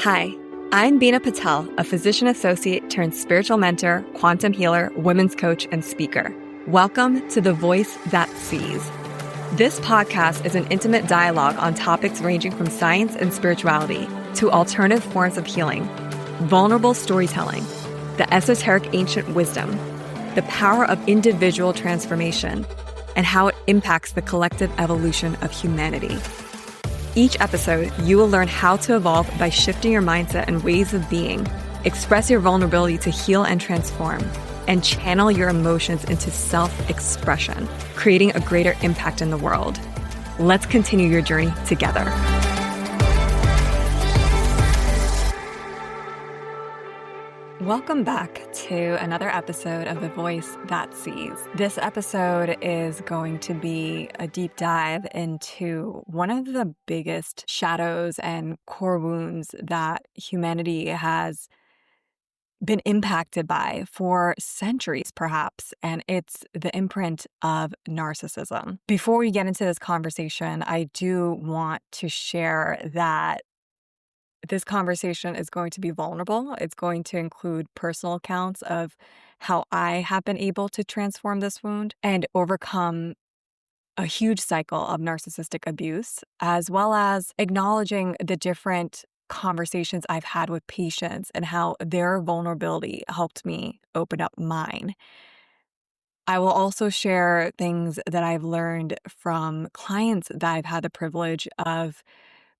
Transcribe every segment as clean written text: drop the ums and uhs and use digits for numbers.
Hi, I'm Beena Patel, a physician associate turned spiritual mentor, quantum healer, women's coach, and speaker. Welcome to The Voice That Sees. This podcast is an intimate dialogue on topics ranging from science and spirituality to alternative forms of healing, vulnerable storytelling, the esoteric ancient wisdom, the power of individual transformation, and how it impacts the collective evolution of humanity. Each episode, you will learn how to evolve by shifting your mindset and ways of being, express your vulnerability to heal and transform, and channel your emotions into self-expression, creating a greater impact in the world. Let's continue your journey together. Welcome back to another episode of The Voice That Sees. This episode is going to be a deep dive into one of the biggest shadows and core wounds that humanity has been impacted by for centuries, perhaps, and it's the imprint of narcissism. Before we get into this conversation, I do want to share that this conversation is going to be vulnerable. It's going to include personal accounts of how I have been able to transform this wound and overcome a huge cycle of narcissistic abuse, as well as acknowledging the different conversations I've had with patients and how their vulnerability helped me open up mine. I will also share things that I've learned from clients that I've had the privilege of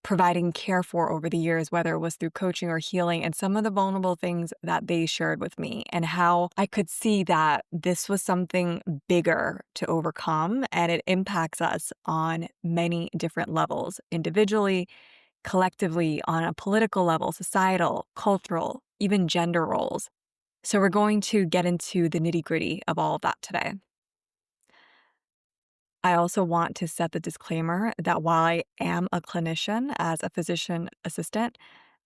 providing care for over the years, whether it was through coaching or healing, and some of the vulnerable things that they shared with me, and how I could see that this was something bigger to overcome, and it impacts us on many different levels, individually, collectively, on a political level, societal, cultural, even gender roles. So we're going to get into the nitty-gritty of all of that today. I also want to set the disclaimer that while I am a clinician as a physician assistant,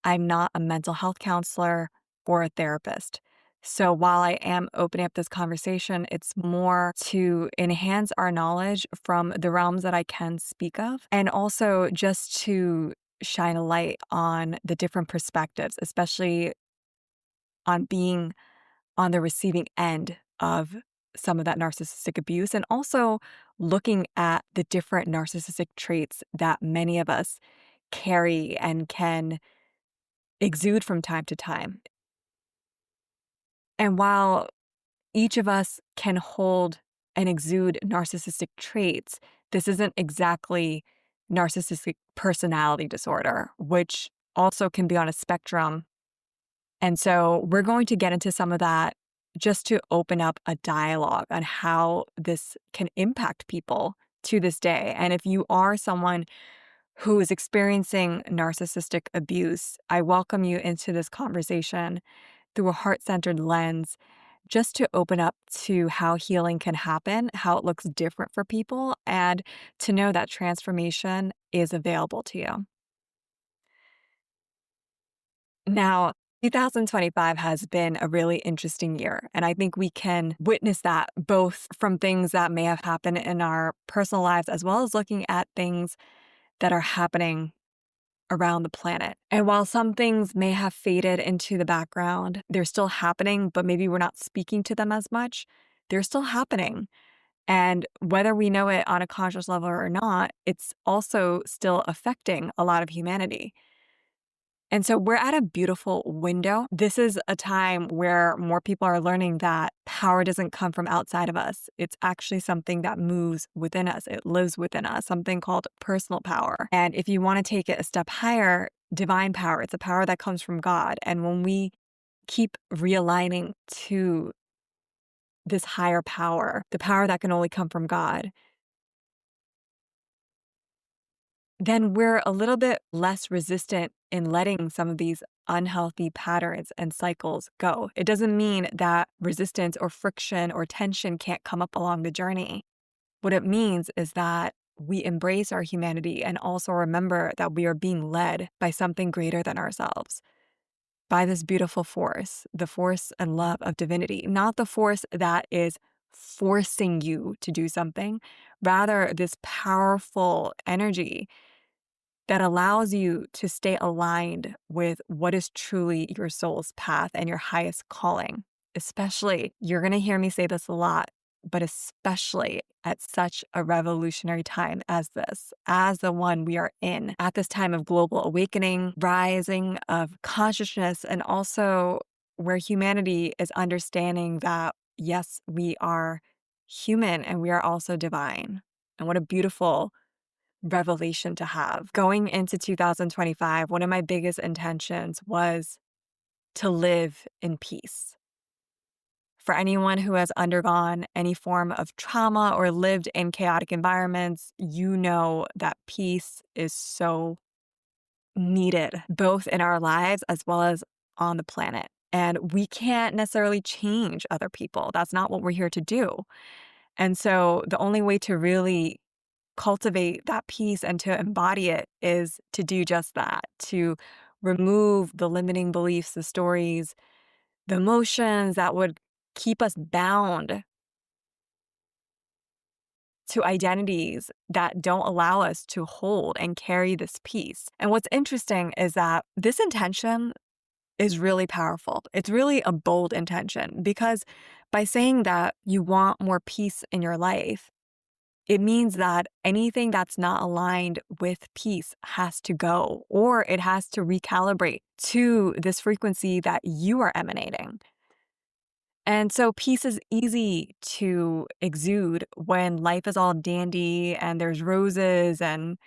I'm not a mental health counselor or a therapist. So while I am opening up this conversation, it's more to enhance our knowledge from the realms that I can speak of, and also just to shine a light on the different perspectives, especially on being on the receiving end of some of that narcissistic abuse, and also looking at the different narcissistic traits that many of us carry and can exude from time to time. And while each of us can hold and exude narcissistic traits, this isn't exactly narcissistic personality disorder, which also can be on a spectrum. And so we're going to get into some of that just to open up a dialogue on how this can impact people to this day. And if you are someone who is experiencing narcissistic abuse, I welcome you into this conversation through a heart-centered lens, just to open up to how healing can happen, how it looks different for people, and to know that transformation is available to you. Now, 2025 has been a really interesting year, and I think we can witness that both from things that may have happened in our personal lives, as well as looking at things that are happening around the planet. And while some things may have faded into the background, they're still happening, but maybe we're not speaking to them as much. They're still happening. And whether we know it on a conscious level or not, it's also still affecting a lot of humanity. And so we're at a beautiful window. This is a time where more people are learning that power doesn't come from outside of us. It's actually something that moves within us. It lives within us, something called personal power. And if you want to take it a step higher, divine power, it's a power that comes from God. And when we keep realigning to this higher power, the power that can only come from God, then we're a little bit less resistant in letting some of these unhealthy patterns and cycles go. It doesn't mean that resistance or friction or tension can't come up along the journey. What it means is that we embrace our humanity and also remember that we are being led by something greater than ourselves, by this beautiful force, the force and love of divinity, not the force that is forcing you to do something, rather this powerful energy that allows you to stay aligned with what is truly your soul's path and your highest calling. Especially, you're going to hear me say this a lot, but especially at such a revolutionary time as this, as the one we are in, at this time of global awakening, rising of consciousness, and also where humanity is understanding that, yes, we are human and we are also divine. And what a beautiful revelation to have. Going into 2025, one of my biggest intentions was to live in peace. For anyone who has undergone any form of trauma or lived in chaotic environments, you know that peace is so needed, both in our lives as well as on the planet. And we can't necessarily change other people. That's not what we're here to do. And so the only way to really cultivate that peace and to embody it is to do just that, to remove the limiting beliefs, the stories, the emotions that would keep us bound to identities that don't allow us to hold and carry this peace. And what's interesting is that this intention is really powerful. It's really a bold intention because by saying that you want more peace in your life, it means that anything that's not aligned with peace has to go, or it has to recalibrate to this frequency that you are emanating. And so peace is easy to exude when life is all dandy and there's roses and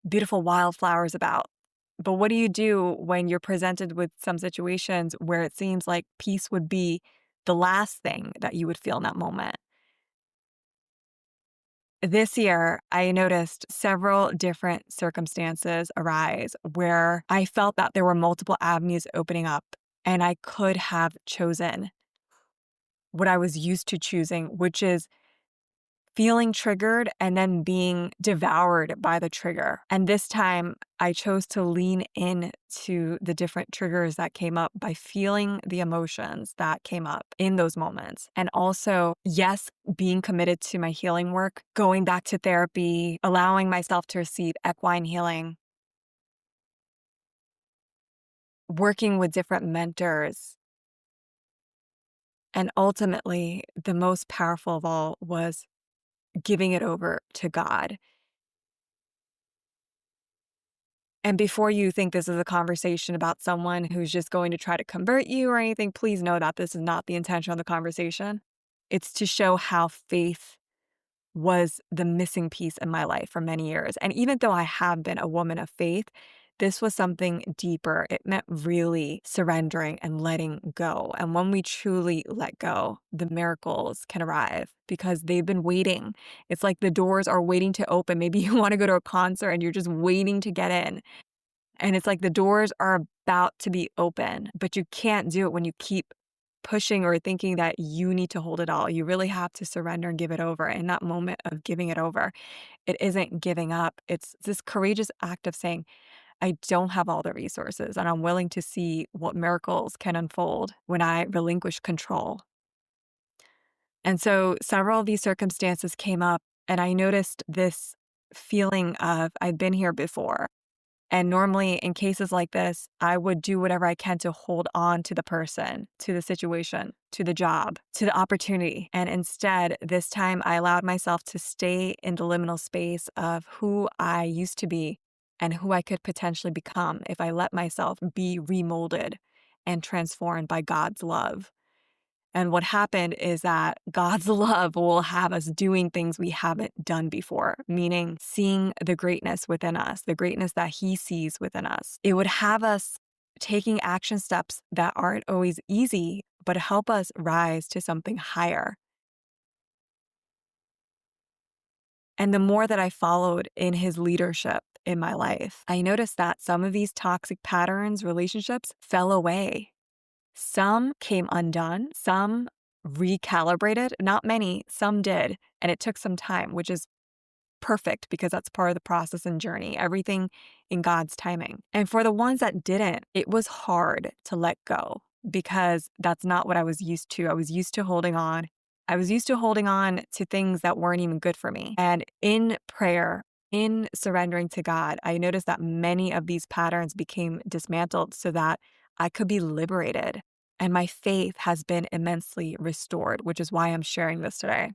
beautiful wildflowers about. But what do you do when you're presented with some situations where it seems like peace would be the last thing that you would feel in that moment? This year, I noticed several different circumstances arise where I felt that there were multiple avenues opening up, and I could have chosen what I was used to choosing, which is feeling triggered and then being devoured by the trigger. And this time I chose to lean in to the different triggers that came up by feeling the emotions that came up in those moments. And also, yes, being committed to my healing work, going back to therapy, allowing myself to receive equine healing, working with different mentors. And ultimately, the most powerful of all was giving it over to God. And before you think this is a conversation about someone who's just going to try to convert you or anything, please know that this is not the intention of the conversation. It's to show how faith was the missing piece in my life for many years. And even though I have been a woman of faith, this was something deeper. It meant really surrendering and letting go. And when we truly let go, the miracles can arrive because they've been waiting. It's like the doors are waiting to open. Maybe you want to go to a concert and you're just waiting to get in. And it's like the doors are about to be open, but you can't do it when you keep pushing or thinking that you need to hold it all. You really have to surrender and give it over. In that moment of giving it over, it isn't giving up. It's this courageous act of saying, I don't have all the resources, and I'm willing to see what miracles can unfold when I relinquish control. And so several of these circumstances came up, and I noticed this feeling of I've been here before. And normally in cases like this, I would do whatever I can to hold on to the person, to the situation, to the job, to the opportunity. And instead, this time I allowed myself to stay in the liminal space of who I used to be and who I could potentially become if I let myself be remolded and transformed by God's love. And what happened is that God's love will have us doing things we haven't done before, meaning seeing the greatness within us, the greatness that He sees within us. It would have us taking action steps that aren't always easy, but help us rise to something higher. And the more that I followed in His leadership in my life, I noticed that some of these toxic patterns, relationships fell away. Some came undone, some recalibrated, not many, some did. And it took some time, which is perfect because that's part of the process and journey, everything in God's timing. And for the ones that didn't, it was hard to let go because that's not what I was used to. I was used to holding on. I was used to holding on to things that weren't even good for me. And in prayer, in surrendering to God, I noticed that many of these patterns became dismantled so that I could be liberated. And my faith has been immensely restored, which is why I'm sharing this today.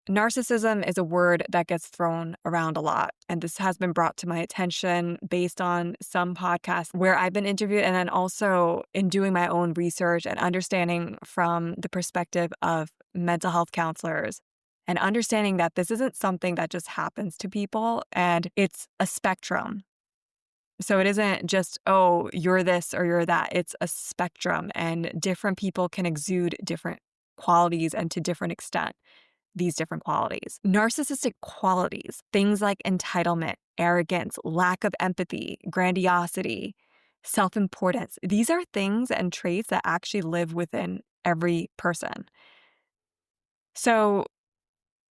Narcissism is a word that gets thrown around a lot. And this has been brought to my attention based on some podcasts where I've been interviewed, and then also in doing my own research and understanding from the perspective of mental health counselors and understanding that this isn't something that just happens to people and it's a spectrum. So it isn't just, oh, you're this or you're that. It's a spectrum, and different people can exude different qualities and to different extent these different qualities. Narcissistic qualities, things like entitlement, arrogance, lack of empathy, grandiosity, self importance, these are things and traits that actually live within every person. So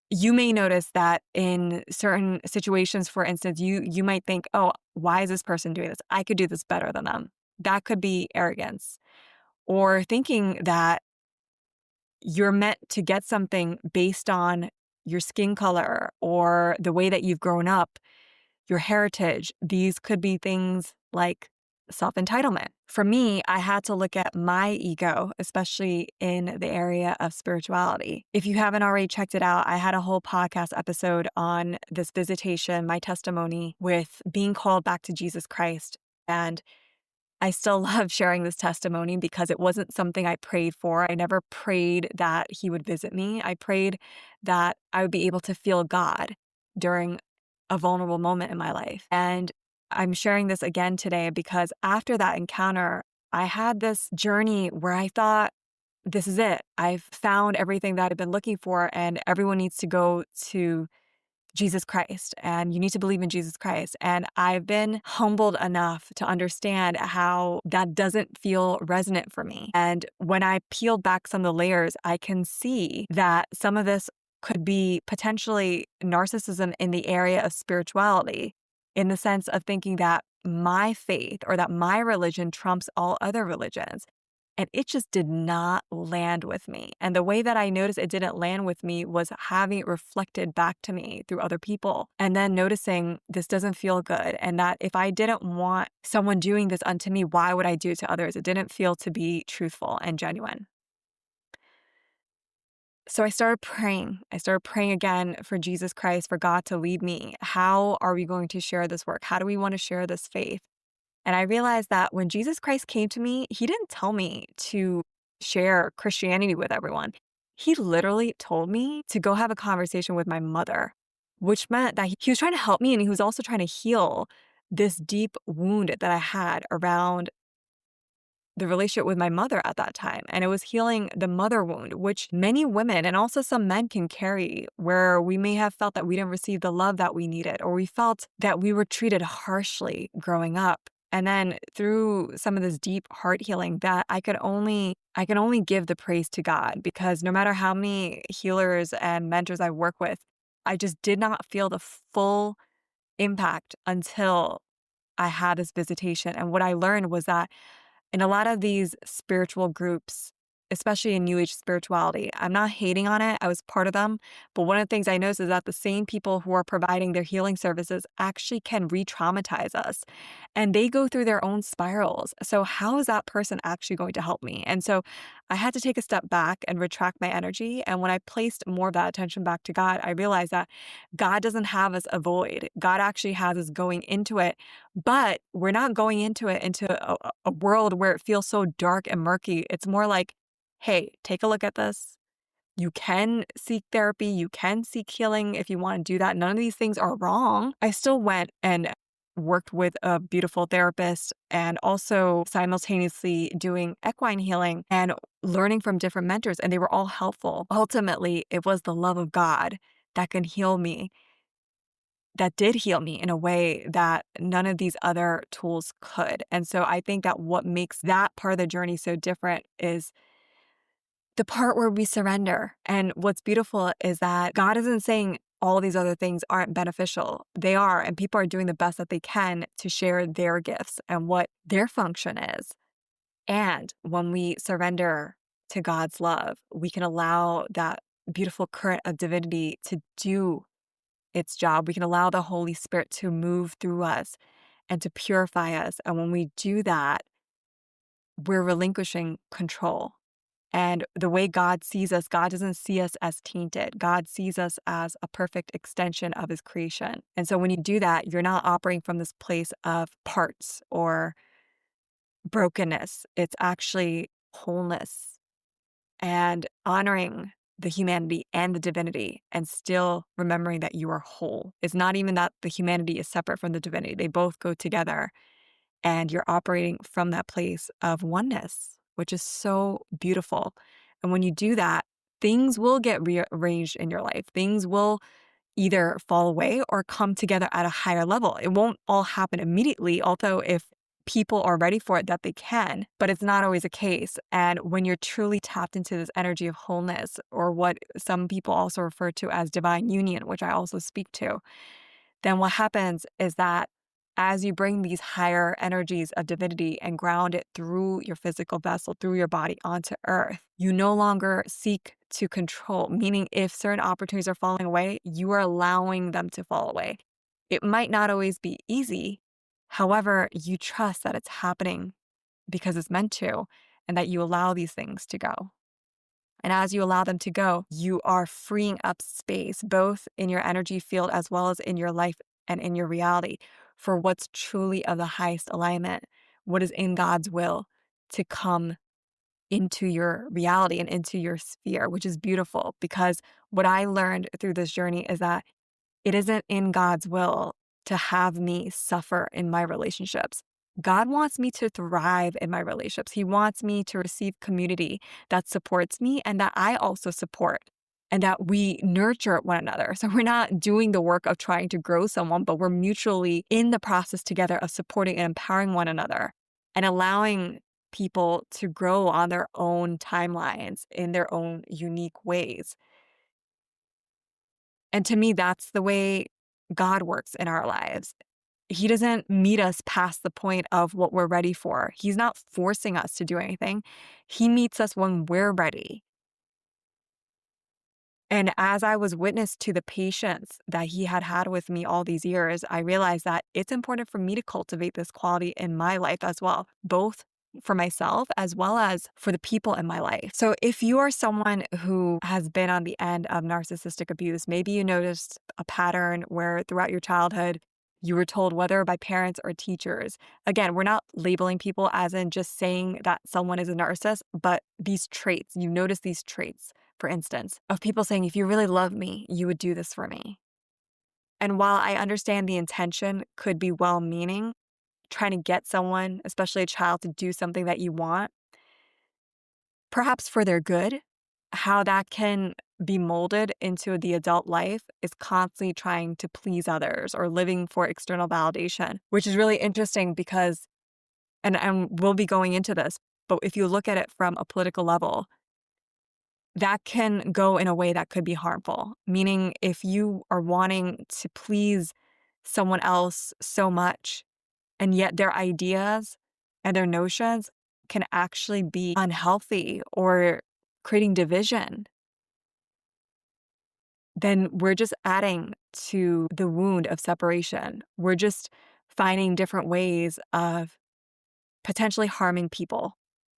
you may notice that in certain situations, for instance, you might think, oh, why is this person doing this? I could do this better than them. That could be arrogance. Or thinking that you're meant to get something based on your skin color or the way that you've grown up, your heritage. These could be things like self-entitlement. For me, I had to look at my ego, especially in the area of spirituality. If you haven't already checked it out, I had a whole podcast episode on this visitation, my testimony with being called back to Jesus Christ. And I still love sharing this testimony because it wasn't something I prayed for. I never prayed that he would visit me. I prayed that I would be able to feel God during a vulnerable moment in my life. And I'm sharing this again today because after that encounter, I had this journey where I thought, this is it. I've found everything that I've been looking for, and everyone needs to go to Jesus Christ, and you need to believe in Jesus Christ. And I've been humbled enough to understand how that doesn't feel resonant for me. And when I peeled back some of the layers, I can see that some of this could be potentially narcissism in the area of spirituality, in the sense of thinking that my faith or that my religion trumps all other religions. And it just did not land with me. And the way that I noticed it didn't land with me was having it reflected back to me through other people. And then noticing this doesn't feel good. And that if I didn't want someone doing this unto me, why would I do it to others? It didn't feel to be truthful and genuine. So I started praying. I started praying again for Jesus Christ, for God to lead me. How are we going to share this work? How do we want to share this faith? And I realized that when Jesus Christ came to me, he didn't tell me to share Christianity with everyone. He literally told me to go have a conversation with my mother, which meant that he was trying to help me, and he was also trying to heal this deep wound that I had around the relationship with my mother at that time. And it was healing the mother wound, which many women and also some men can carry, where we may have felt that we didn't receive the love that we needed, or we felt that we were treated harshly growing up. And then through some of this deep heart healing, that I can only give the praise to God, because no matter how many healers and mentors I work with, I just did not feel the full impact until I had this visitation. And what I learned was that in a lot of these spiritual groups, especially in New Age spirituality, I'm not hating on it. I was part of them. But one of the things I noticed is that the same people who are providing their healing services actually can re-traumatize us. And they go through their own spirals. So how is that person actually going to help me? And so I had to take a step back and retract my energy. And when I placed more of that attention back to God, I realized that God doesn't have us avoid. God actually has us going into it, but we're not going into it into a world where it feels so dark and murky. It's more like, hey, take a look at this. You can seek therapy. You can seek healing if you want to do that. None of these things are wrong. I still went and worked with a beautiful therapist, and also simultaneously doing equine healing and learning from different mentors, and they were all helpful. Ultimately, it was the love of God that can heal me, that did heal me in a way that none of these other tools could. And so I think that what makes that part of the journey so different is the part where we surrender. And what's beautiful is that God isn't saying all these other things aren't beneficial. They are, and people are doing the best that they can to share their gifts and what their function is. And when we surrender to God's love, we can allow that beautiful current of divinity to do its job. We can allow the Holy Spirit to move through us and to purify us. And when we do that, we're relinquishing control. And the way God sees us, God doesn't see us as tainted. God sees us as a perfect extension of his creation. And so when you do that, you're not operating from this place of parts or brokenness. It's actually wholeness and honoring the humanity and the divinity and still remembering that you are whole. It's not even that the humanity is separate from the divinity. They both go together and you're operating from that place of oneness, which is so beautiful. And when you do that, things will get rearranged in your life. Things will either fall away or come together at a higher level. It won't all happen immediately, although if people are ready for it, that they can, but it's not always a case. And when you're truly tapped into this energy of wholeness, or what some people also refer to as divine union, which I also speak to, then what happens is that as you bring these higher energies of divinity and ground it through your physical vessel, through your body onto earth, you no longer seek to control, meaning if certain opportunities are falling away, you are allowing them to fall away. It might not always be easy. However, you trust that it's happening because it's meant to, and that you allow these things to go. And as you allow them to go, you are freeing up space, both in your energy field as well as in your life and in your reality, for what's truly of the highest alignment, what is in God's will to come into your reality and into your sphere, which is beautiful. Because what I learned through this journey is that it isn't in God's will to have me suffer in my relationships. God wants me to thrive in my relationships. He wants me to receive community that supports me and that I also support, and that we nurture one another. So we're not doing the work of trying to grow someone, but we're mutually in the process together of supporting and empowering one another and allowing people to grow on their own timelines in their own unique ways. And to me, that's the way God works in our lives. He doesn't meet us past the point of what we're ready for. He's not forcing us to do anything. He meets us when we're ready. And as I was witness to the patience that he had had with me all these years, I realized that it's important for me to cultivate this quality in my life as well, both for myself as well as for the people in my life. So if you are someone who has been on the end of narcissistic abuse, maybe you noticed a pattern where throughout your childhood, you were told, whether by parents or teachers. Again, we're not labeling people as in just saying that someone is a narcissist, but these traits, you notice these traits, for instance, of people saying, if you really love me, you would do this for me. And while I understand the intention could be well-meaning, trying to get someone, especially a child, to do something that you want, perhaps for their good, how that can be molded into the adult life is constantly trying to please others or living for external validation, which is really interesting because, and we'll be going into this, but if you look at it from a political level, that can go in a way that could be harmful. Meaning, if you are wanting to please someone else so much, and yet their ideas and their notions can actually be unhealthy or creating division, then we're just adding to the wound of separation. We're just finding different ways of potentially harming people.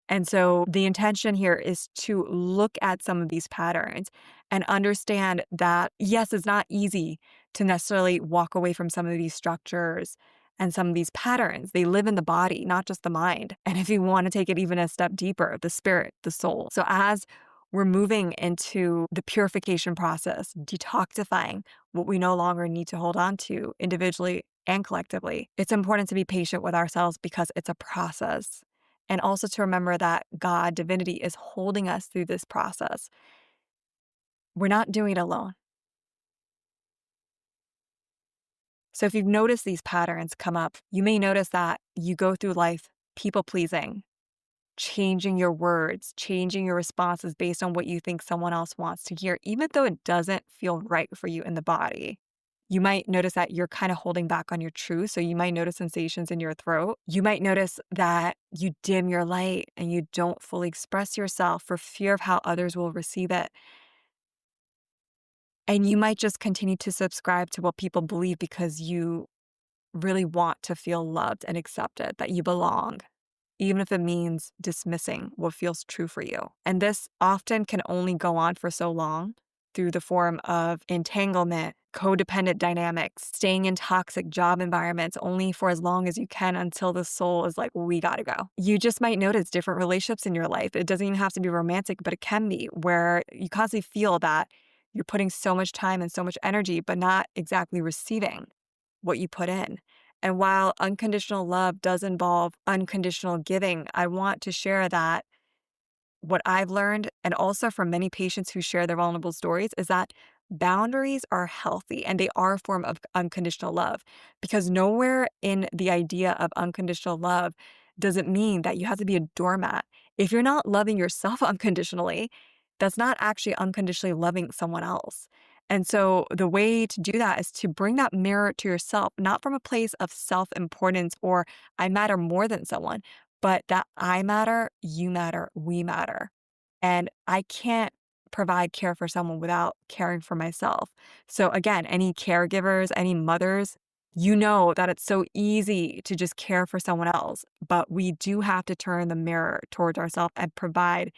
And so the intention here is to look at some of these patterns and understand that, yes, it's not easy to necessarily walk away from some of these structures and some of these patterns. They live in the body, not just the mind. And if you want to take it even a step deeper, the spirit, the soul. So as we're moving into the purification process, detoxifying what we no longer need to hold on to individually and collectively, it's important to be patient with ourselves because it's a process. And also to remember that God, divinity, is holding us through this process. We're not doing it alone. So if you've noticed these patterns come up, you may notice that you go through life people pleasing, changing your words, changing your responses based on what you think someone else wants to hear, even though it doesn't feel right for you in the body. You might notice that you're kind of holding back on your truth. So you might notice sensations in your throat. You might notice that you dim your light and you don't fully express yourself for fear of how others will receive it. And you might just continue to subscribe to what people believe because you really want to feel loved and accepted, that you belong, even if it means dismissing what feels true for you. And this often can only go on for so long through the form of entanglement, codependent dynamics, staying in toxic job environments only for as long as you can until the soul is like, we gotta go. You just might notice different relationships in your life. It doesn't even have to be romantic, but it can be, where you constantly feel that you're putting so much time and so much energy, but not exactly receiving what you put in. And while unconditional love does involve unconditional giving, I want to share that what I've learned, and also from many patients who share their vulnerable stories, is that boundaries are healthy and they are a form of unconditional love. Because nowhere in the idea of unconditional love does it mean that you have to be a doormat. If you're not loving yourself unconditionally, that's not actually unconditionally loving someone else. And so the way to do that is to bring that mirror to yourself, not from a place of self importance or I matter more than someone, but that I matter, you matter, we matter. And I can't provide care for someone without caring for myself. So again, any caregivers, any mothers, you know that it's so easy to just care for someone else, but we do have to turn the mirror towards ourselves and provide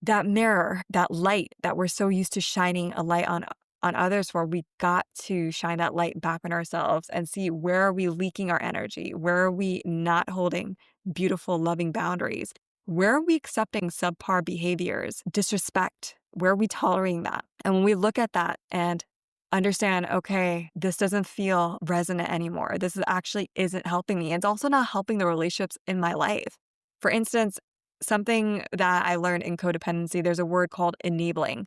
that mirror, that light that we're so used to shining a light on others for. We got to shine that light back on ourselves and see, where are we leaking our energy? Where are we not holding beautiful, loving boundaries? Where are we accepting subpar behaviors, disrespect? Where are we tolerating that? And when we look at that and understand, okay, this doesn't feel resonant anymore. This is actually isn't helping me. It's also not helping the relationships in my life. For instance, something that I learned in codependency, there's a word called enabling.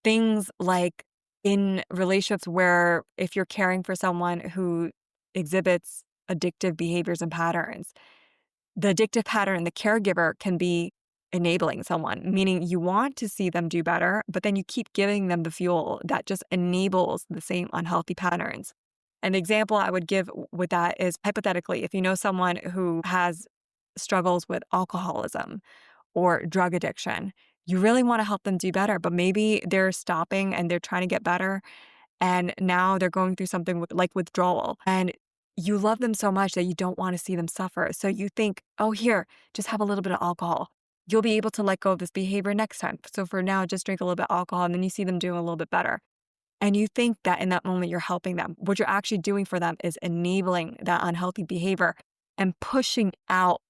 Things like in relationships where if you're caring for someone who exhibits addictive behaviors and patterns, the addictive pattern, the caregiver can be enabling someone, meaning you want to see them do better, but then you keep giving them the fuel that just enables the same unhealthy patterns. An example I would give with that is, hypothetically, if you know someone who has struggles with alcoholism or drug addiction, you really want to help them do better, but maybe they're stopping and they're trying to get better. And now they're going through something like withdrawal. And you love them so much that you don't want to see them suffer. So you think, oh, here, just have a little bit of alcohol. You'll be able to let go of this behavior next time. So for now, just drink a little bit of alcohol, and then you see them doing a little bit better. And you think that in that moment you're helping them. What you're actually doing for them is enabling that unhealthy behavior and pushing out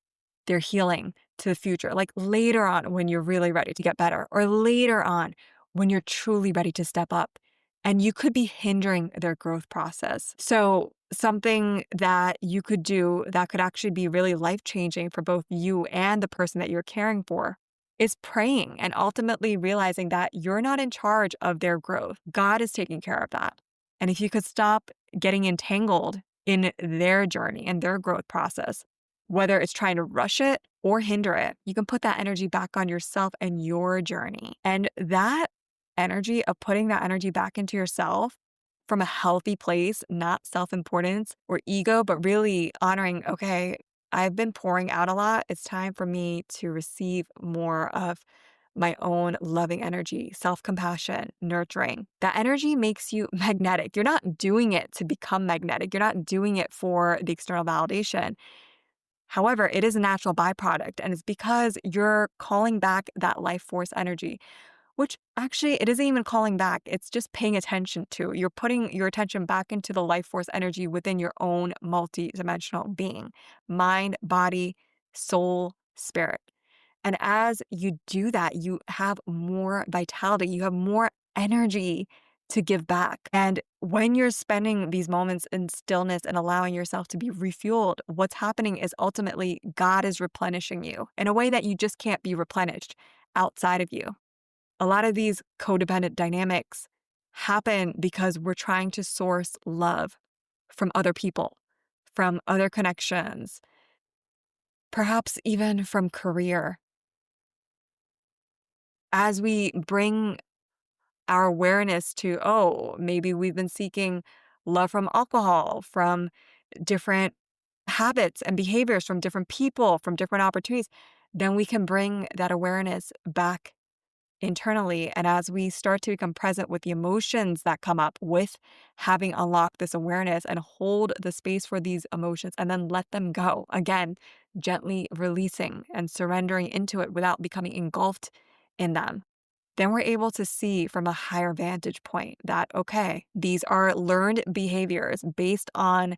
their healing to the future, like later on when you're really ready to get better, or later on when you're truly ready to step up. And you could be hindering their growth process. So something that you could do that could actually be really life-changing for both you and the person that you're caring for is praying and ultimately realizing that you're not in charge of their growth. God is taking care of that. And if you could stop getting entangled in their journey and their growth process, whether it's trying to rush it or hinder it, you can put that energy back on yourself and your journey. And that energy of putting that energy back into yourself from a healthy place, not self-importance or ego, but really honoring, okay, I've been pouring out a lot. It's time for me to receive more of my own loving energy, self-compassion, nurturing. That energy makes you magnetic. You're not doing it to become magnetic. You're not doing it for the external validation. However, it is a natural byproduct, and it's because you're calling back that life force energy, which actually it isn't even calling back. It's just paying attention to. You're putting your attention back into the life force energy within your own multidimensional being, mind, body, soul, spirit. And as you do that, you have more vitality, you have more energy to give back. And when you're spending these moments in stillness and allowing yourself to be refueled, what's happening is ultimately God is replenishing you in a way that you just can't be replenished outside of you. A lot of these codependent dynamics happen because we're trying to source love from other people, from other connections, perhaps even from career. As we bring our awareness to, oh, maybe we've been seeking love from alcohol, from different habits and behaviors, from different people, from different opportunities, then we can bring that awareness back internally, and as we start to become present with the emotions that come up with having unlocked this awareness and hold the space for these emotions and then let them go, again, gently releasing and surrendering into it without becoming engulfed in them, then we're able to see from a higher vantage point that, okay, these are learned behaviors based on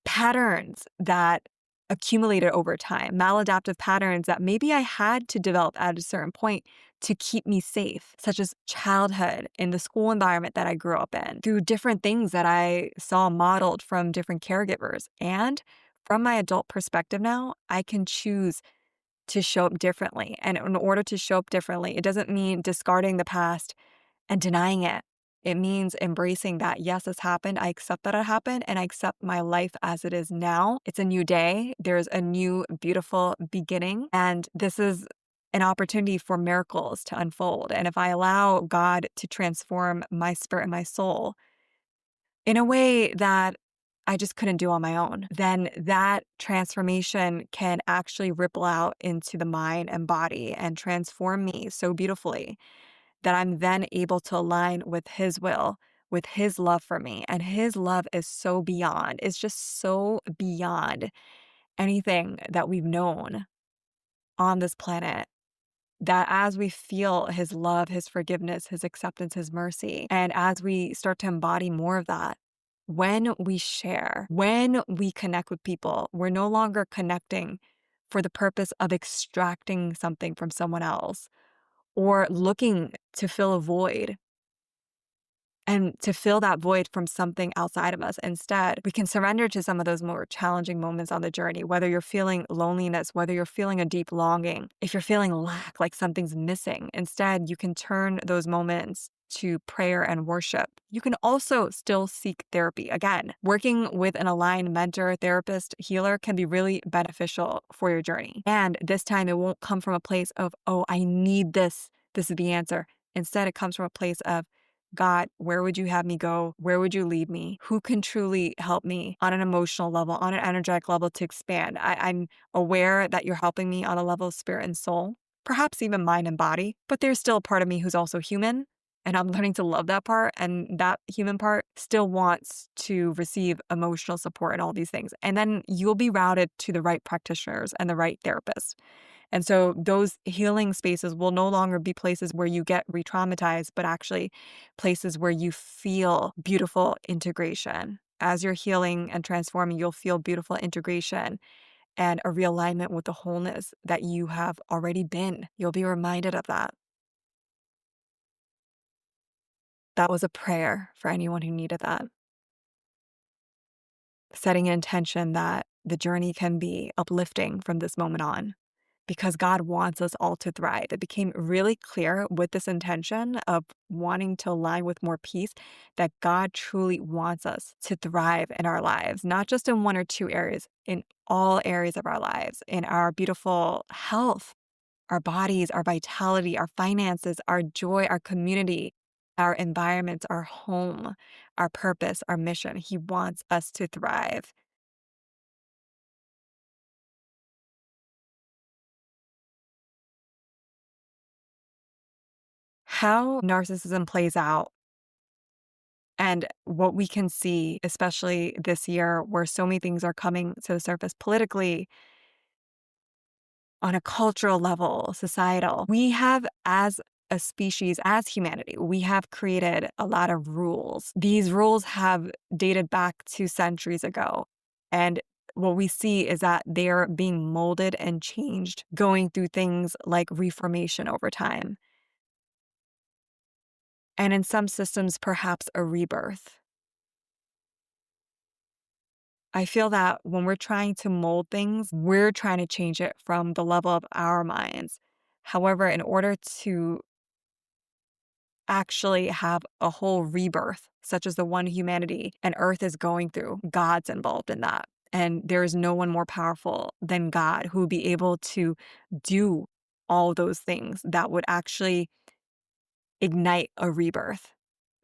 patterns that accumulated over time, maladaptive patterns that maybe I had to develop at a certain point to keep me safe, such as childhood, in the school environment that I grew up in, through different things that I saw modeled from different caregivers. And from my adult perspective now, I can choose to show up differently. And in order to show up differently, it doesn't mean discarding the past and denying it. It means embracing that, yes, this happened. I accept that it happened and I accept my life as it is now. It's a new day. There's a new, beautiful beginning. And this is an opportunity for miracles to unfold. And if I allow God to transform my spirit and my soul in a way that I just couldn't do on my own, then that transformation can actually ripple out into the mind and body and transform me so beautifully that I'm then able to align with His will, with His love for me. And His love is so beyond, it's just so beyond anything that we've known on this planet. That as we feel His love, His forgiveness, His acceptance, His mercy, and as we start to embody more of that, when we share, when we connect with people, we're no longer connecting for the purpose of extracting something from someone else or looking to fill a void and to fill that void from something outside of us. Instead, we can surrender to some of those more challenging moments on the journey, whether you're feeling loneliness, whether you're feeling a deep longing, if you're feeling lack, like something's missing. Instead, you can turn those moments to prayer and worship. You can also still seek therapy. Again, working with an aligned mentor, therapist, healer can be really beneficial for your journey. And this time it won't come from a place of, oh, I need this. This is the answer. Instead, it comes from a place of, God, where would you have me go? Where would you lead me? Who can truly help me on an emotional level, on an energetic level to expand? I'm aware that you're helping me on a level of spirit and soul, perhaps even mind and body, but there's still a part of me who's also human. And I'm learning to love that part. And that human part still wants to receive emotional support and all these things. And then you'll be routed to the right practitioners and the right therapists. And so those healing spaces will no longer be places where you get re-traumatized, but actually places where you feel beautiful integration. As you're healing and transforming, you'll feel beautiful integration and a realignment with the wholeness that you have already been. You'll be reminded of that. That was a prayer for anyone who needed that. Setting an intention that the journey can be uplifting from this moment on, because God wants us all to thrive. It became really clear with this intention of wanting to align with more peace that God truly wants us to thrive in our lives, not just in one or two areas, in all areas of our lives, in our beautiful health, our bodies, our vitality, our finances, our joy, our community, our environments, our home, our purpose, our mission. He wants us to thrive. How narcissism plays out and what we can see, especially this year, where so many things are coming to the surface politically, on a cultural level, societal. We have, as a species, as humanity, we have created a lot of rules. These rules have dated back to centuries ago. And what we see is that they're being molded and changed, going through things like reformation over time. And in some systems, perhaps a rebirth. I feel that when we're trying to mold things, we're trying to change it from the level of our minds. However, in order to actually have a whole rebirth, such as the one humanity and Earth is going through, God's involved in that. And there is no one more powerful than God who would be able to do all those things that would actually ignite a rebirth,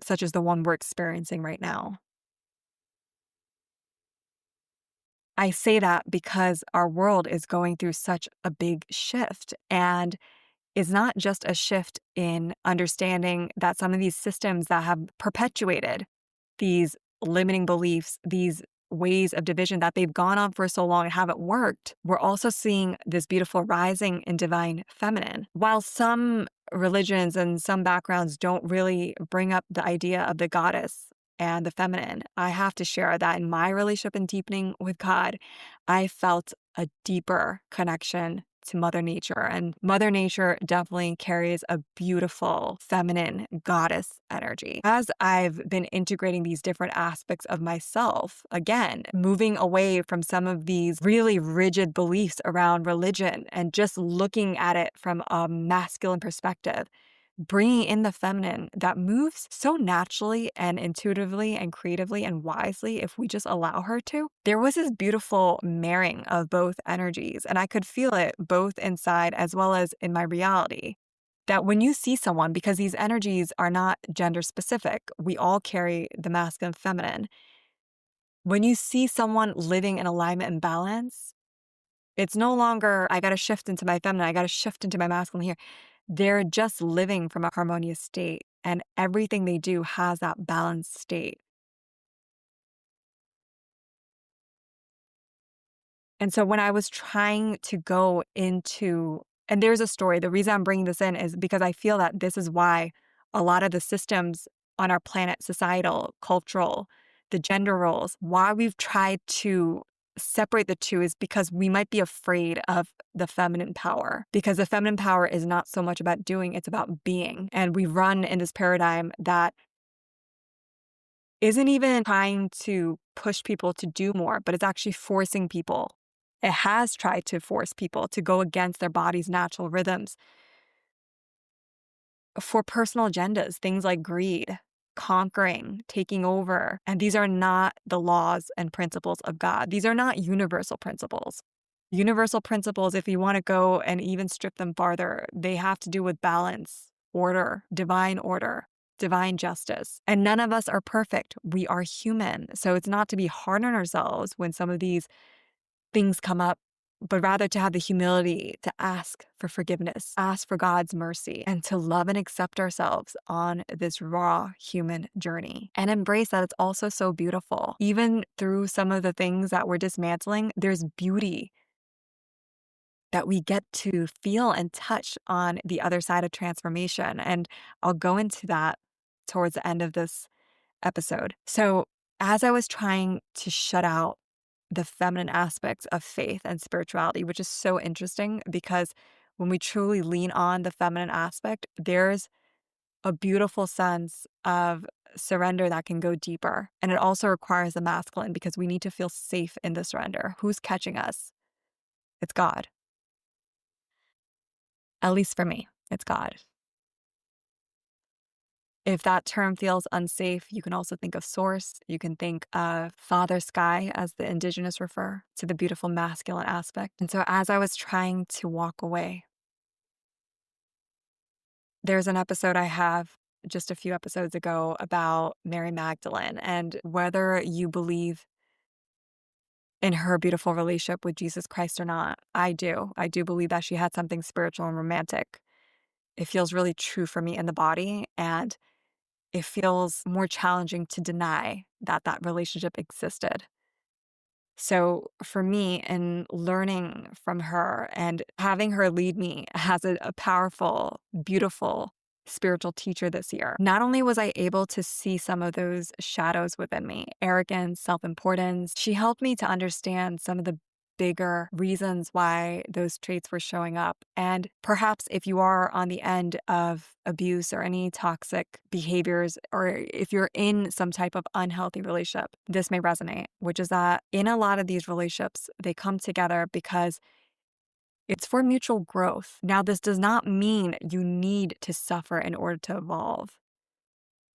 such as the one we're experiencing right now. I say that because our world is going through such a big shift. And is not just a shift in understanding that some of these systems that have perpetuated these limiting beliefs, these ways of division that they've gone on for so long and haven't worked, we're also seeing this beautiful rising in divine feminine. While some religions and some backgrounds don't really bring up the idea of the goddess and the feminine, I have to share that in my relationship and deepening with God, I felt a deeper connection to Mother Nature. And Mother Nature definitely carries a beautiful feminine goddess energy. As I've been integrating these different aspects of myself, again, moving away from some of these really rigid beliefs around religion and just looking at it from a masculine perspective, bringing in the feminine that moves so naturally and intuitively and creatively and wisely if we just allow her to. There was this beautiful marrying of both energies, and I could feel it both inside as well as in my reality. That when you see someone, because these energies are not gender specific, we all carry the masculine and feminine. When you see someone living in alignment and balance, it's no longer, I got to shift into my feminine, I got to shift into my masculine here. They're just living from a harmonious state, and everything they do has that balanced state. And so when I was trying to go into, and there's a story, the reason I'm bringing this in is because I feel that this is why a lot of the systems on our planet, societal, cultural, the gender roles, why we've tried to separate the two is because we might be afraid of the feminine power. Because the feminine power is not so much about doing, it's about being. And we run in this paradigm that isn't even trying to push people to do more, but it's actually forcing people. It has tried to force people to go against their body's natural rhythms for personal agendas, things like greed, conquering, taking over. And these are not the laws and principles of God. These are not universal principles. Universal principles, if you want to go and even strip them farther, they have to do with balance, order, divine justice. And none of us are perfect. We are human. So it's not to be hard on ourselves when some of these things come up, but rather to have the humility to ask for forgiveness, ask for God's mercy, and to love and accept ourselves on this raw human journey and embrace that it's also so beautiful. Even through some of the things that we're dismantling, there's beauty that we get to feel and touch on the other side of transformation. And I'll go into that towards the end of this episode. So, as I was trying to shut out the feminine aspects of faith and spirituality, which is so interesting because when we truly lean on the feminine aspect, there's a beautiful sense of surrender that can go deeper. And it also requires the masculine because we need to feel safe in the surrender. Who's catching us? It's God. At least for me, it's God. If that term feels unsafe, you can also think of source. You can think of father sky, as the indigenous refer to the beautiful masculine aspect. And so as I was trying to walk away, there's an episode I have just a few episodes ago about Mary Magdalene and whether you believe in her beautiful relationship with Jesus Christ or not. I do. I do believe that she had something spiritual and romantic. It feels really true for me in the body. And it feels more challenging to deny that that relationship existed. So for me, in learning from her and having her lead me as a powerful, beautiful spiritual teacher this year, not only was I able to see some of those shadows within me, arrogance, self-importance, she helped me to understand some of the bigger reasons why those traits were showing up. And perhaps if you are on the end of abuse or any toxic behaviors, or if you're in some type of unhealthy relationship, this may resonate, which is that in a lot of these relationships, they come together because it's for mutual growth. Now, this does not mean you need to suffer in order to evolve.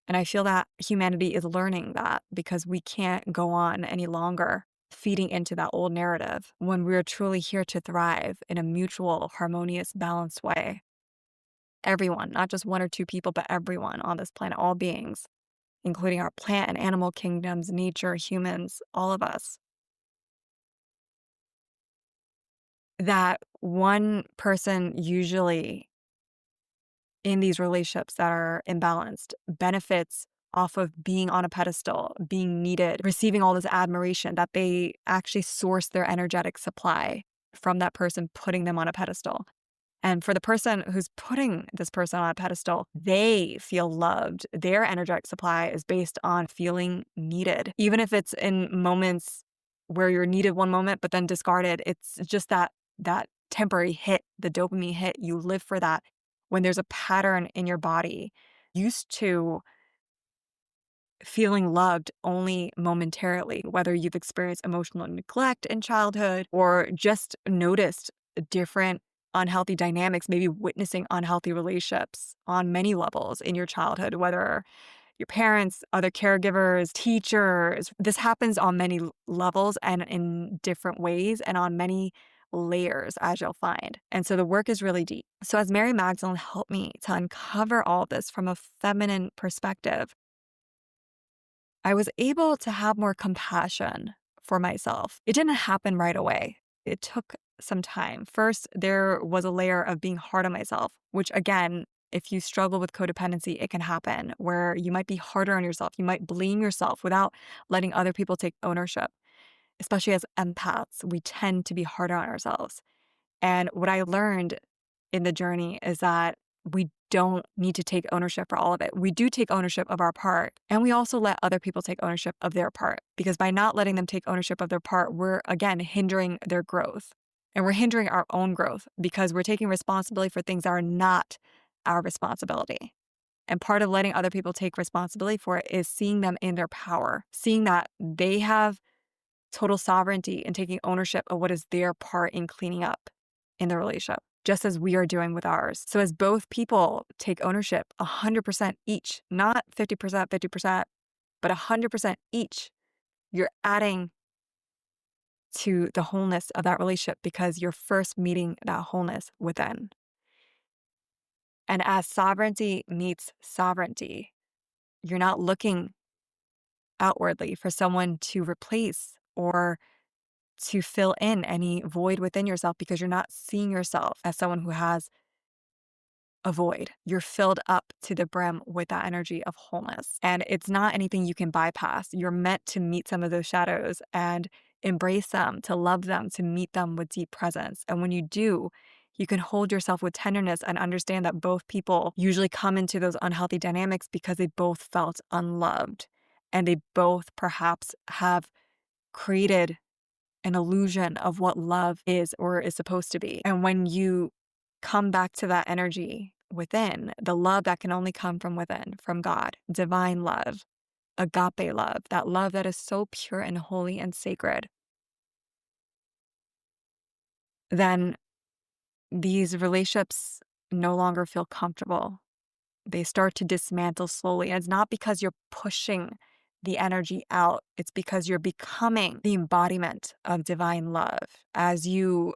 And I feel that humanity is learning that because we can't go on any longer feeding into that old narrative when we're truly here to thrive in a mutual, harmonious, balanced way. Everyone, not just one or two people, but everyone on this planet, all beings, including our plant and animal kingdoms, nature, humans, all of us. That one person usually in these relationships that are imbalanced benefits off of being on a pedestal, being needed, receiving all this admiration, that they actually source their energetic supply from that person putting them on a pedestal. And for the person who's putting this person on a pedestal, they feel loved. Their energetic supply is based on feeling needed. Even if it's in moments where you're needed one moment, but then discarded, it's just that temporary hit, the dopamine hit. You live for that. When there's a pattern in your body used to feeling loved only momentarily, whether you've experienced emotional neglect in childhood or just noticed different unhealthy dynamics, maybe witnessing unhealthy relationships on many levels in your childhood, whether your parents, other caregivers, teachers. This happens on many levels and in different ways and on many layers, as you'll find. And so the work is really deep. So as Mary Magdalene helped me to uncover all this from a feminine perspective, I was able to have more compassion for myself. It didn't happen right away. It took some time. First, there was a layer of being hard on myself, which again, if you struggle with codependency, it can happen where you might be harder on yourself. You might blame yourself without letting other people take ownership. Especially as empaths, we tend to be harder on ourselves. And what I learned in the journey is that we don't need to take ownership for all of it. We do take ownership of our part, and we also let other people take ownership of their part. Because by not letting them take ownership of their part, we're again hindering their growth. And we're hindering our own growth because we're taking responsibility for things that are not our responsibility. And part of letting other people take responsibility for it is seeing them in their power, seeing that they have total sovereignty and taking ownership of what is their part in cleaning up in the relationship, just as we are doing with ours. So as both people take ownership 100% each, not 50%, 50%, but 100% each, you're adding to the wholeness of that relationship because you're first meeting that wholeness within. And as sovereignty meets sovereignty, you're not looking outwardly for someone to replace or to fill in any void within yourself because you're not seeing yourself as someone who has a void. You're filled up to the brim with that energy of wholeness. And it's not anything you can bypass. You're meant to meet some of those shadows and embrace them, to love them, to meet them with deep presence. And when you do, you can hold yourself with tenderness and understand that both people usually come into those unhealthy dynamics because they both felt unloved. And they both perhaps have created an illusion of what love is or is supposed to be. And when you come back to that energy within, the love that can only come from within, from God, divine love, agape love, that love that is so pure and holy and sacred, then these relationships no longer feel comfortable. They start to dismantle slowly. And it's not because you're pushing the energy out, it's because you're becoming the embodiment of divine love as you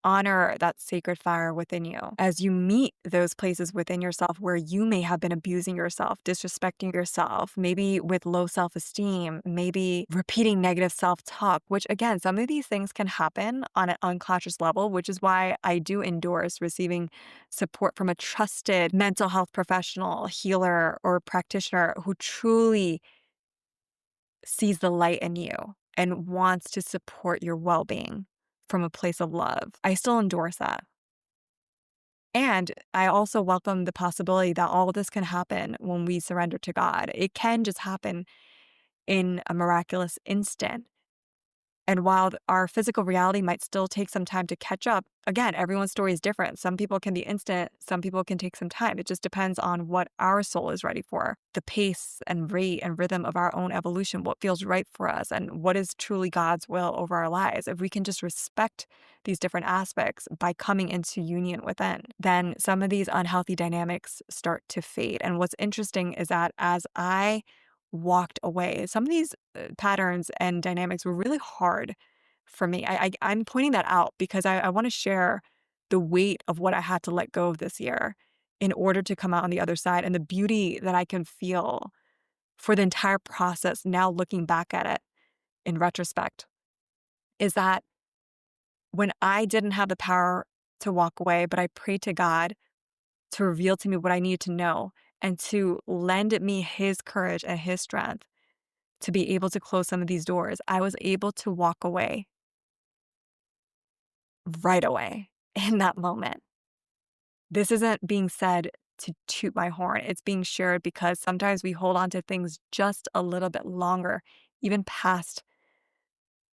honor that sacred fire within you, as you meet those places within yourself where you may have been abusing yourself, disrespecting yourself, maybe with low self-esteem, maybe repeating negative self-talk, which again, some of these things can happen on an unconscious level, which is why I do endorse receiving support from a trusted mental health professional, healer, or practitioner who truly sees the light in you and wants to support your well-being from a place of love. I still endorse that. And I also welcome the possibility that all of this can happen when we surrender to God. It can just happen in a miraculous instant. And while our physical reality might still take some time to catch up, again, everyone's story is different. Some people can be instant, some people can take some time. It just depends on what our soul is ready for, the pace and rate and rhythm of our own evolution, what feels right for us, and what is truly God's will over our lives. If we can just respect these different aspects by coming into union within, then some of these unhealthy dynamics start to fade. And what's interesting is that as I walked away, some of these patterns and dynamics were really hard for me. I'm pointing that out because I want to share the weight of what I had to let go of this year in order to come out on the other side and the beauty that I can feel for the entire process now looking back at it in retrospect is that when I didn't have the power to walk away, but I prayed to God to reveal to me what I needed to know and to lend me his courage and his strength to be able to close some of these doors, I was able to walk away right away in that moment. This isn't being said to toot my horn. It's being shared because sometimes we hold on to things just a little bit longer, even past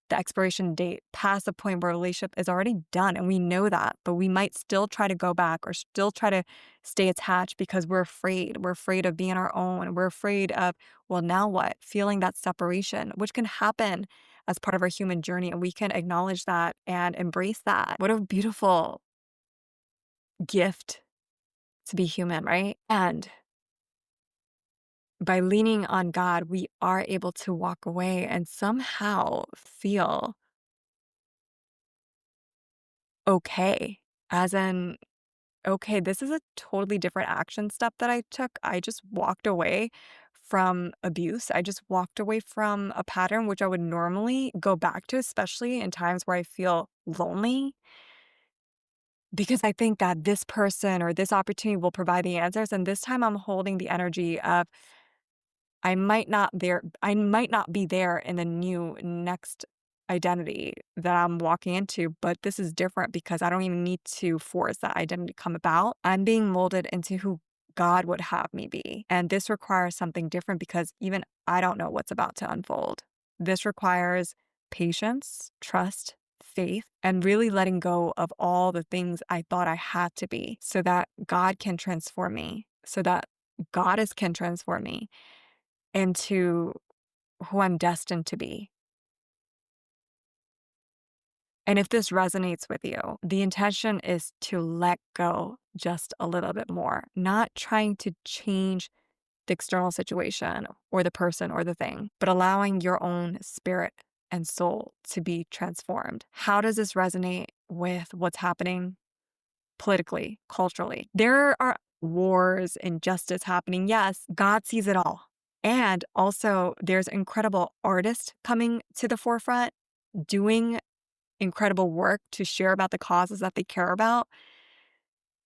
the expiration date, past the point where a relationship is already done. And we know that, but we might still try to go back or still try to stay attached because we're afraid. We're afraid of being our own. We're afraid of, well, now what? Feeling that separation, which can happen as part of our human journey. And we can acknowledge that and embrace that. What a beautiful gift to be human, right? And by leaning on God, we are able to walk away and somehow feel okay. As in, okay, this is a totally different action step that I took. I just walked away from abuse. I just walked away from a pattern which I would normally go back to, especially in times where I feel lonely, because I think that this person or this opportunity will provide the answers. And this time I'm holding the energy of I might not be there in the new next identity that I'm walking into, but this is different because I don't even need to force that identity to come about. I'm being molded into who God would have me be. And this requires something different because even I don't know what's about to unfold. This requires patience, trust, faith, and really letting go of all the things I thought I had to be so that God can transform me, so that Goddess can transform me into who I'm destined to be. And if this resonates with you, the intention is to let go just a little bit more, not trying to change the external situation or the person or the thing, but allowing your own spirit and soul to be transformed. How does this resonate with what's happening politically, culturally? There are wars, injustice happening. Yes, God sees it all. And also, there's incredible artists coming to the forefront, doing incredible work to share about the causes that they care about.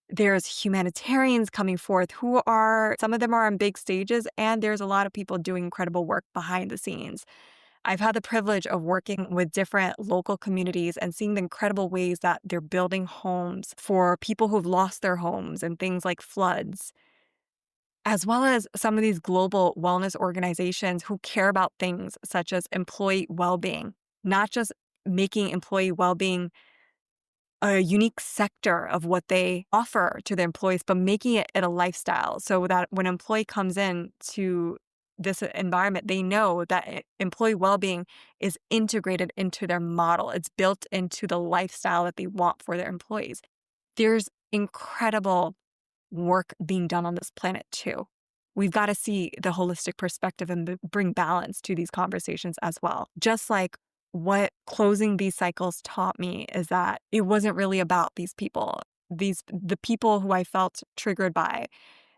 There's humanitarians coming forth who are, some of them are on big stages, and there's a lot of people doing incredible work behind the scenes. I've had the privilege of working with different local communities and seeing the incredible ways that they're building homes for people who've lost their homes and things like floods, as well as some of these global wellness organizations who care about things such as employee well-being, not just making employee well-being a unique sector of what they offer to their employees, but making it a lifestyle so that when an employee comes in to this environment, they know that employee well-being is integrated into their model. It's built into the lifestyle that they want for their employees. There's incredible work being done on this planet too. We've got to see the holistic perspective and bring balance to these conversations as well. Just like what closing these cycles taught me is that it wasn't really about these people. The people who I felt triggered by,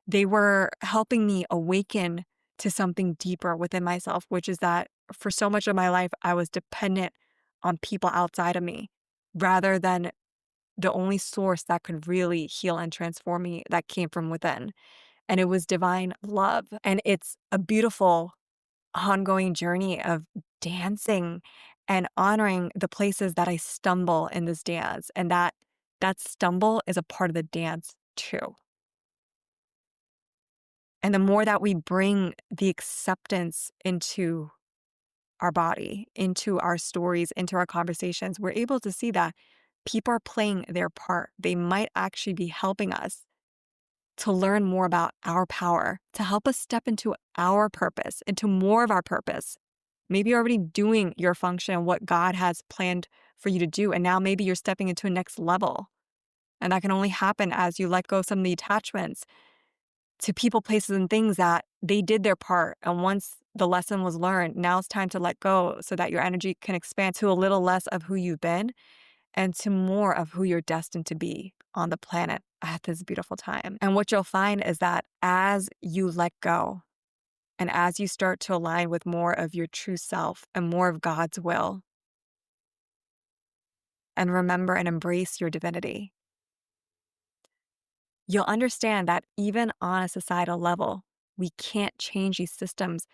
they were helping me awaken to something deeper within myself, which is that for so much of my life, I was dependent on people outside of me rather than the only source that could really heal and transform me that came from within. And it was divine love. And it's a beautiful ongoing journey of dancing and honoring the places that I stumble in this dance. And that stumble is a part of the dance too. And the more that we bring the acceptance into our body, into our stories, into our conversations, we're able to see that people are playing their part. They might actually be helping us to learn more about our power, to help us step into our purpose, into more of our purpose. Maybe you're already doing your function, what God has planned for you to do. And now maybe you're stepping into a next level. And that can only happen as you let go of some of the attachments to people, places, and things that they did their part. And once the lesson was learned, now it's time to let go so that your energy can expand to a little less of who you've been and to more of who you're destined to be on the planet at this beautiful time. And what you'll find is that as you let go and as you start to align with more of your true self and more of God's will, and remember and embrace your divinity, you'll understand that even on a societal level, we can't change these systems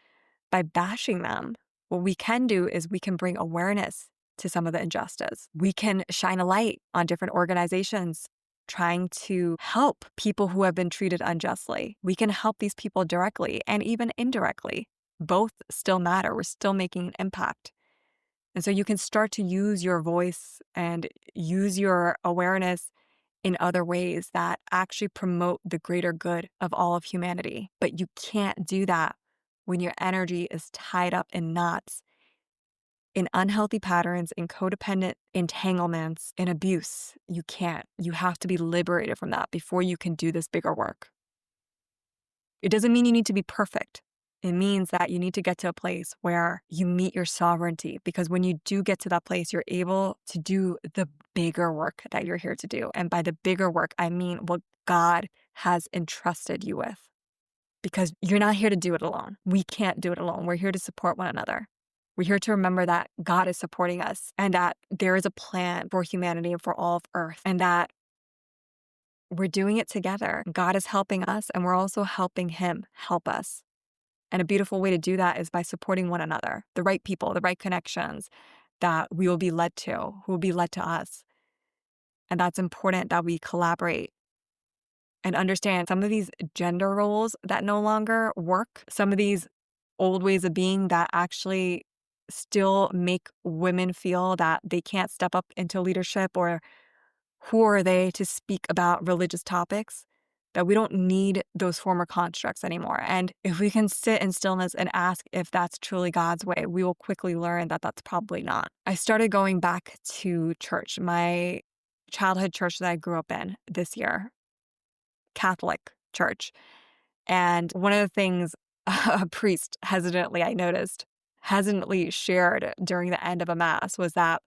by bashing them. What we can do is we can bring awareness to some of the injustice. We can shine a light on different organizations trying to help people who have been treated unjustly. We can help these people directly and even indirectly. Both still matter. We're still making an impact. And so you can start to use your voice and use your awareness in other ways that actually promote the greater good of all of humanity. But you can't do that when your energy is tied up in knots, in unhealthy patterns, in codependent entanglements, in abuse. You can't. You have to be liberated from that before you can do this bigger work. It doesn't mean you need to be perfect. It means that you need to get to a place where you meet your sovereignty, because when you do get to that place, you're able to do the bigger work that you're here to do. And by the bigger work, I mean what God has entrusted you with, because you're not here to do it alone. We can't do it alone. We're here to support one another. We're here to remember that God is supporting us and that there is a plan for humanity and for all of Earth, and that we're doing it together. God is helping us, and we're also helping Him help us. And a beautiful way to do that is by supporting one another, the right people, the right connections that we will be led to, who will be led to us. And that's important that we collaborate and understand some of these gender roles that no longer work, some of these old ways of being that actually still make women feel that they can't step up into leadership, or who are they to speak about religious topics, that we don't need those former constructs anymore. And if we can sit in stillness and ask if that's truly God's way, we will quickly learn that that's probably not. I started going back to church, my childhood church that I grew up in this year, Catholic church. And one of the things a priest hesitantly shared during the end of a mass was that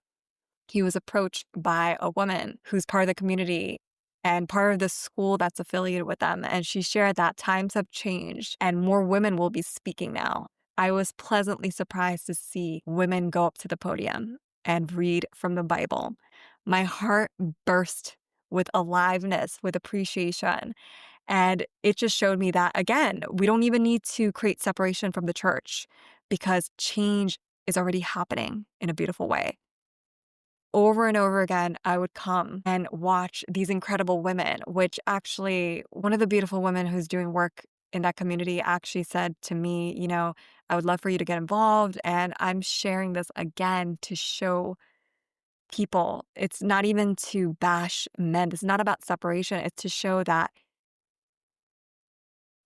he was approached by a woman who's part of the community and part of the school that's affiliated with them. And she shared that times have changed and more women will be speaking now. I was pleasantly surprised to see women go up to the podium and read from the Bible. My heart burst with aliveness, with appreciation. And it just showed me that, again, we don't even need to create separation from the church, because change is already happening in a beautiful way. Over and over again, I would come and watch these incredible women, which actually, one of the beautiful women who's doing work in that community actually said to me, I would love for you to get involved. And I'm sharing this again to show people, it's not even to bash men. It's not about separation. It's to show that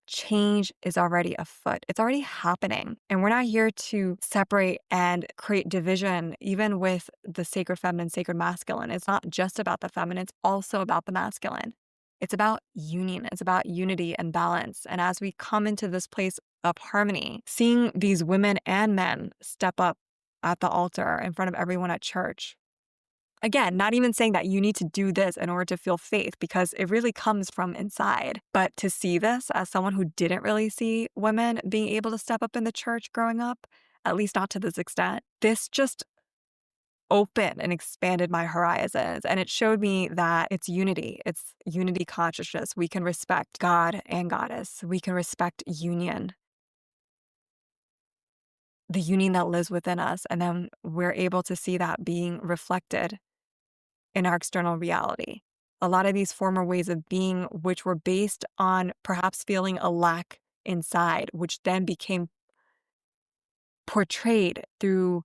change is already afoot. It's already happening. And we're not here to separate and create division, even with the sacred feminine, sacred masculine. It's not just about the feminine, it's also about the masculine. It's about union, it's about unity and balance. And as we come into this place of harmony, seeing these women and men step up at the altar in front of everyone at church. Again, not even saying that you need to do this in order to feel faith, because it really comes from inside. But to see this as someone who didn't really see women being able to step up in the church growing up, at least not to this extent, this just opened and expanded my horizons. And it showed me that it's unity consciousness. We can respect God and Goddess. We can respect union, the union that lives within us. And then we're able to see that being reflected in our external reality. A lot of these former ways of being, which were based on perhaps feeling a lack inside, which then became portrayed through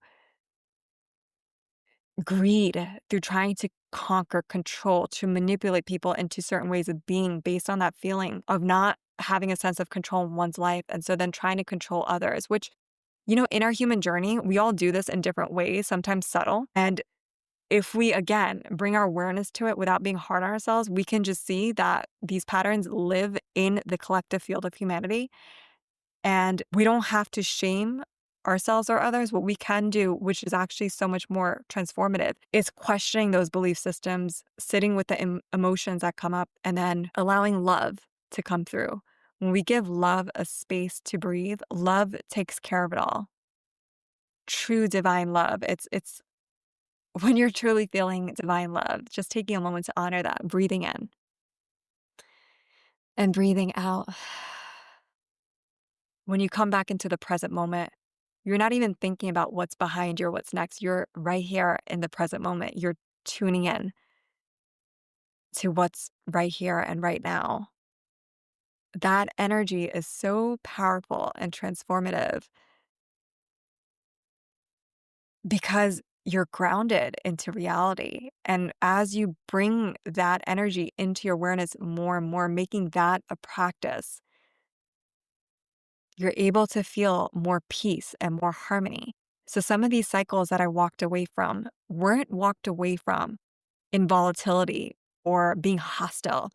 greed, through trying to conquer, control, to manipulate people into certain ways of being based on that feeling of not having a sense of control in one's life. And so then trying to control others, which, in our human journey, we all do this in different ways, sometimes subtle. And if we, again, bring our awareness to it without being hard on ourselves, we can just see that these patterns live in the collective field of humanity. And we don't have to shame ourselves or others. What we can do, which is actually so much more transformative, is questioning those belief systems, sitting with the emotions that come up, and then allowing love to come through. When we give love a space to breathe, love takes care of it all. True divine love. It's when you're truly feeling divine love, just taking a moment to honor that, breathing in. and breathing out. When you come back into the present moment, you're not even thinking about what's behind you or what's next. You're right here in the present moment. You're tuning in to what's right here and right now. That energy is so powerful and transformative because you're grounded into reality. And as you bring that energy into your awareness more and more, making that a practice, you're able to feel more peace and more harmony. So some of these cycles that I walked away from weren't walked away from in volatility or being hostile.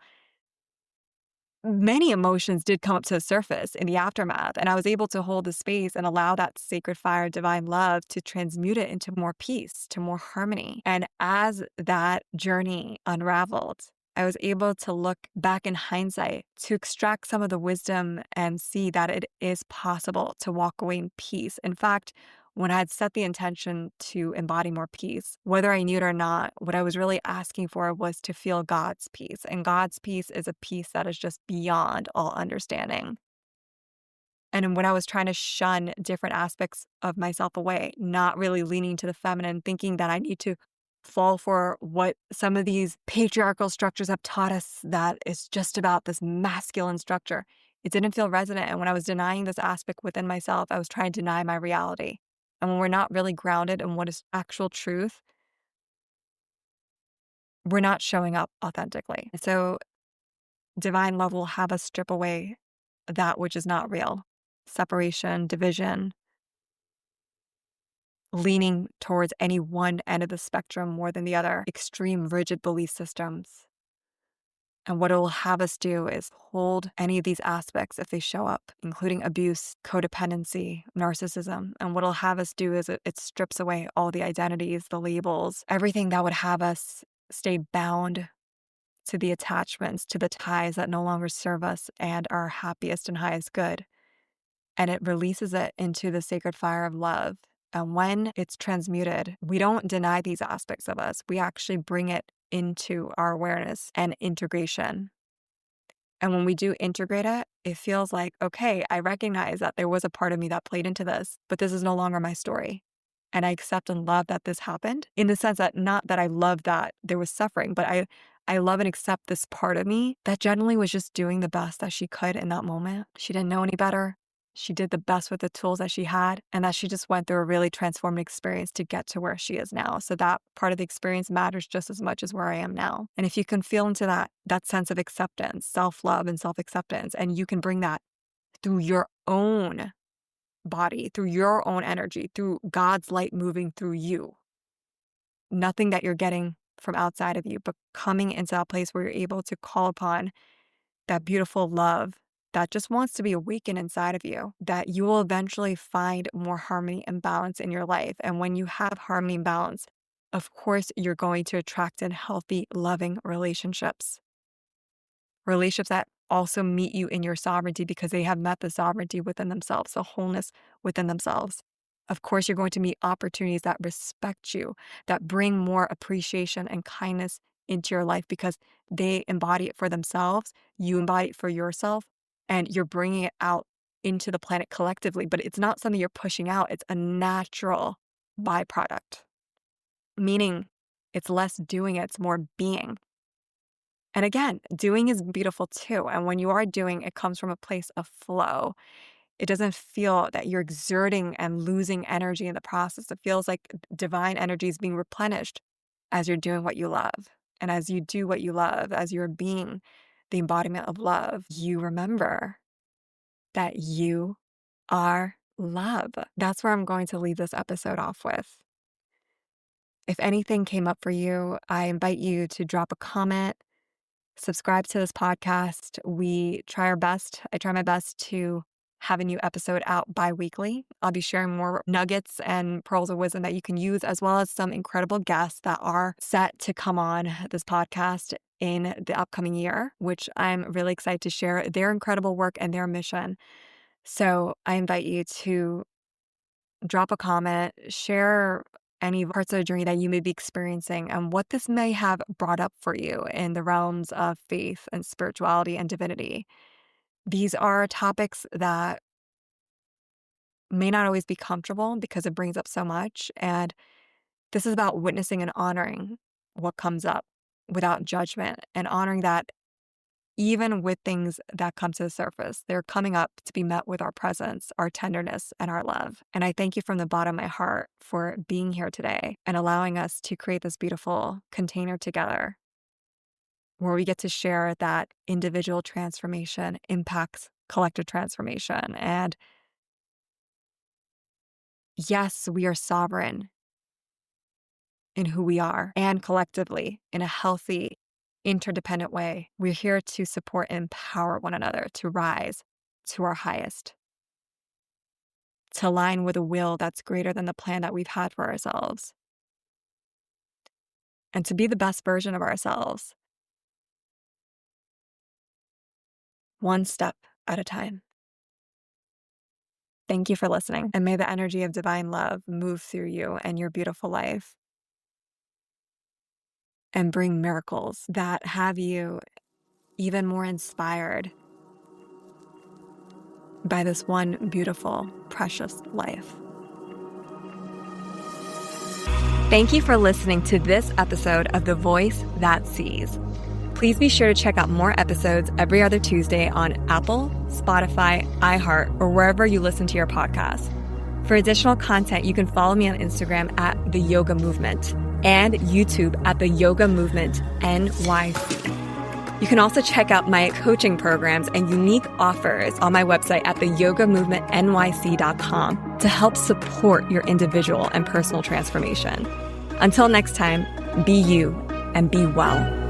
Many emotions did come up to the surface in the aftermath, and I was able to hold the space and allow that sacred fire of divine love to transmute it into more peace, to more harmony. And as that journey unraveled, I was able to look back in hindsight to extract some of the wisdom and see that it is possible to walk away in peace. In fact, when I had set the intention to embody more peace, whether I knew it or not, what I was really asking for was to feel God's peace. And God's peace is a peace that is just beyond all understanding. And when I was trying to shun different aspects of myself away, not really leaning to the feminine, thinking that I need to fall for what some of these patriarchal structures have taught us, that it's just about this masculine structure, it didn't feel resonant. And when I was denying this aspect within myself, I was trying to deny my reality. And when we're not really grounded in what is actual truth, we're not showing up authentically. So divine love will have us strip away that which is not real. Separation, division, leaning towards any one end of the spectrum more than the other, extreme rigid belief systems. And what it will have us do is hold any of these aspects if they show up, including abuse, codependency, narcissism. And what it'll have us do is it strips away all the identities, the labels, everything that would have us stay bound to the attachments, to the ties that no longer serve us and our happiest and highest good. And it releases it into the sacred fire of love. And when it's transmuted, we don't deny these aspects of us. We actually bring it into our awareness and integration. And when we do integrate it, it feels like, okay, I recognize that there was a part of me that played into this, but this is no longer my story. And I accept and love that this happened, in the sense that not that I love that there was suffering, but I love and accept this part of me that generally was just doing the best that she could in that moment. She didn't know any better. She did the best with the tools that she had, and that she just went through a really transformative experience to get to where she is now. So that part of the experience matters just as much as where I am now. And if you can feel into that sense of acceptance, self-love and self-acceptance, and you can bring that through your own body, through your own energy, through God's light moving through you, nothing that you're getting from outside of you, but coming into that place where you're able to call upon that beautiful love that just wants to be awakened inside of you, that you will eventually find more harmony and balance in your life. And when you have harmony and balance, of course, you're going to attract in healthy, loving relationships. Relationships that also meet you in your sovereignty because they have met the sovereignty within themselves, the wholeness within themselves. Of course, you're going to meet opportunities that respect you, that bring more appreciation and kindness into your life because they embody it for themselves, you embody it for yourself, and you're bringing it out into the planet collectively. But it's not something you're pushing out, it's a natural byproduct, meaning it's less doing it, it's more being. And again, doing is beautiful too. And when you are doing, it comes from a place of flow. It doesn't feel that you're exerting and losing energy in the process. It feels like divine energy is being replenished as you're doing what you love. And as you do what you love, as you're being the embodiment of love, you remember that you are love. That's where I'm going to leave this episode off with. If anything came up for you, I invite you to drop a comment, subscribe to this podcast. We try our best. I try my best to have a new episode out bi-weekly. I'll be sharing more nuggets and pearls of wisdom that you can use, as well as some incredible guests that are set to come on this podcast in the upcoming year, which I'm really excited to share their incredible work and their mission. So I invite you to drop a comment, share any parts of the journey that you may be experiencing and what this may have brought up for you in the realms of faith and spirituality and divinity. These are topics that may not always be comfortable because it brings up so much. And this is about witnessing and honoring what comes up without judgment, and honoring that even with things that come to the surface, they're coming up to be met with our presence, our tenderness, and our love. And I thank you from the bottom of my heart for being here today and allowing us to create this beautiful container together where we get to share that individual transformation impacts collective transformation. And yes, we are sovereign in who we are, and collectively in a healthy, interdependent way. We're here to support and empower one another to rise to our highest, to align with a will that's greater than the plan that we've had for ourselves, and to be the best version of ourselves, one step at a time. Thank you for listening, and may the energy of divine love move through you and your beautiful life and bring miracles that have you even more inspired by this one beautiful, precious life. Thank you for listening to this episode of The Voice That Sees. Please be sure to check out more episodes every other Tuesday on Apple, Spotify, iHeart, or wherever you listen to your podcast. For additional content, you can follow me on Instagram at The Yoga Movement and YouTube at The Yoga Movement NYC. You can also check out my coaching programs and unique offers on my website at theyogamovementnyc.com to help support your individual and personal transformation. Until next time, be you and be well.